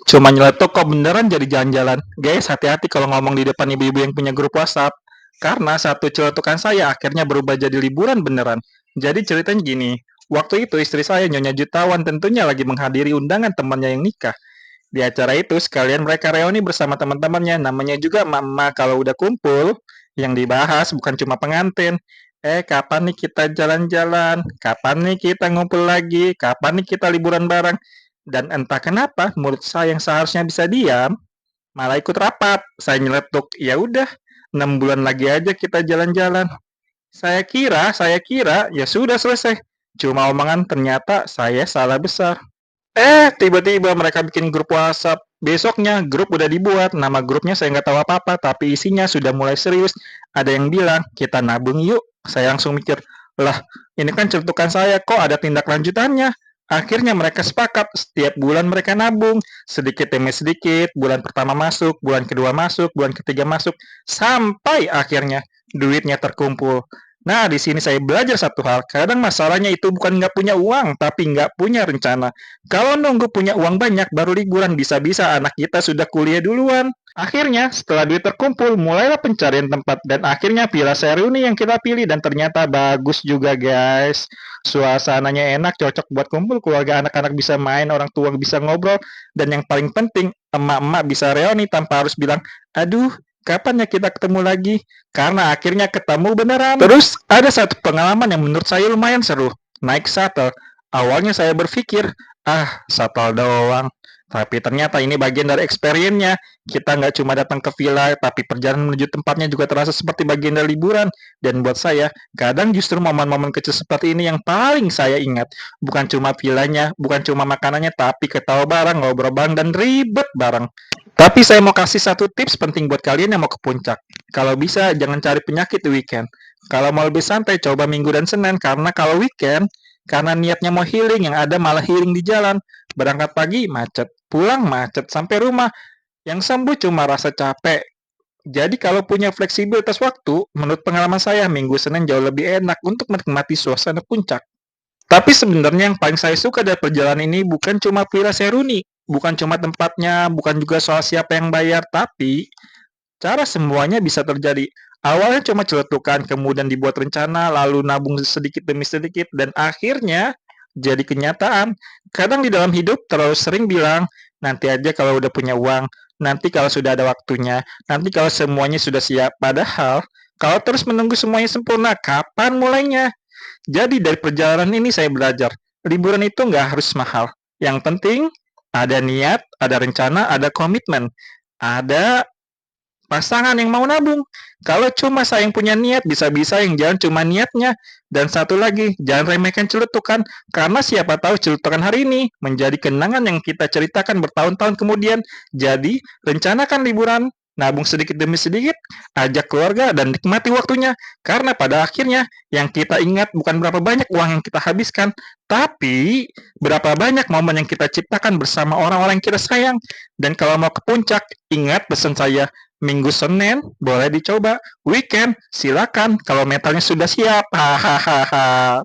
Cuma nyeletuk kok beneran jadi jalan-jalan. Guys, hati-hati kalau ngomong di depan ibu-ibu yang punya grup WhatsApp. Karena satu celetukan saya akhirnya berubah jadi liburan beneran. Jadi ceritanya gini, waktu itu istri saya Nyonya Jutawan tentunya lagi menghadiri undangan temannya yang nikah. Di acara itu sekalian mereka reuni bersama teman-temannya, namanya juga mama kalau udah kumpul, yang dibahas bukan cuma pengantin. Kapan nih kita jalan-jalan? Kapan nih kita ngumpul lagi? Kapan nih kita liburan bareng? Dan entah kenapa mulut saya yang seharusnya bisa diam, malah ikut rapat. Saya nyeletuk, ya udah, 6 bulan lagi aja kita jalan-jalan. Saya kira, ya sudah selesai. Cuma omongan ternyata saya salah besar. Tiba-tiba mereka bikin grup WhatsApp. Besoknya grup udah dibuat, nama grupnya saya nggak tahu apa-apa, tapi isinya sudah mulai serius. Ada yang bilang, kita nabung yuk. Saya langsung mikir, lah ini kan cetukan saya, kok ada tindak lanjutannya? Akhirnya mereka sepakat, setiap bulan mereka nabung, sedikit demi sedikit, bulan pertama masuk, bulan kedua masuk, bulan ketiga masuk, sampai akhirnya duitnya terkumpul. Nah, di sini saya belajar satu hal, kadang masalahnya itu bukan nggak punya uang, tapi nggak punya rencana. Kalau nunggu punya uang banyak baru liburan, bisa-bisa anak kita sudah kuliah duluan. Akhirnya, setelah duit terkumpul, mulailah pencarian tempat dan akhirnya Villa Seruni yang kita pilih dan ternyata bagus juga, guys. Suasananya enak, cocok buat kumpul, keluarga anak-anak bisa main, orang tua bisa ngobrol, dan yang paling penting, emak-emak bisa reuni tanpa harus bilang, aduh, kapan ya kita ketemu lagi? Karena akhirnya ketemu beneran. Terus ada satu pengalaman yang menurut saya lumayan seru, naik shuttle. Awalnya saya berpikir, shuttle doang. Tapi ternyata ini bagian dari experience-nya. Kita nggak cuma datang ke villa, tapi perjalanan menuju tempatnya juga terasa seperti bagian dari liburan. Dan buat saya, kadang justru momen-momen kecil seperti ini yang paling saya ingat. Bukan cuma villanya, bukan cuma makanannya, tapi ketawa bareng, ngobrol bareng, dan ribet bareng. Tapi saya mau kasih satu tips penting buat kalian yang mau ke puncak. Kalau bisa, jangan cari penyakit di weekend. Kalau mau lebih santai, coba Minggu dan Senin. Karena kalau weekend, karena niatnya mau healing, yang ada malah healing di jalan. Berangkat pagi, macet. Pulang, macet. Sampai rumah, yang sembuh cuma rasa capek. Jadi kalau punya fleksibilitas waktu, menurut pengalaman saya, Minggu Senin jauh lebih enak untuk menikmati suasana puncak. Tapi sebenarnya yang paling saya suka dari perjalanan ini bukan cuma Villa Seruni, bukan cuma tempatnya, bukan juga soal siapa yang bayar, tapi cara semuanya bisa terjadi. Awalnya cuma celetukan, kemudian dibuat rencana, lalu nabung sedikit demi sedikit, dan akhirnya jadi kenyataan. Kadang di dalam hidup terlalu sering bilang, nanti aja kalau udah punya uang, nanti kalau sudah ada waktunya, nanti kalau semuanya sudah siap. Padahal, kalau terus menunggu semuanya sempurna, kapan mulainya? Jadi dari perjalanan ini saya belajar, liburan itu nggak harus mahal. Yang penting ada niat, ada rencana, ada komitmen, ada pasangan yang mau nabung. Kalau cuma saya yang punya niat, bisa-bisa yang jalan cuma niatnya. Dan satu lagi, jangan remehkan celutukan. Karena siapa tahu celutukan hari ini menjadi kenangan yang kita ceritakan bertahun-tahun kemudian. Jadi, rencanakan liburan, nabung sedikit demi sedikit, ajak keluarga, dan nikmati waktunya. Karena pada akhirnya, yang kita ingat bukan berapa banyak uang yang kita habiskan, tapi berapa banyak momen yang kita ciptakan bersama orang-orang yang kita sayang. Dan kalau mau ke puncak, ingat pesan saya, Minggu Senin boleh dicoba, weekend silakan kalau mentalnya sudah siap. Hahaha.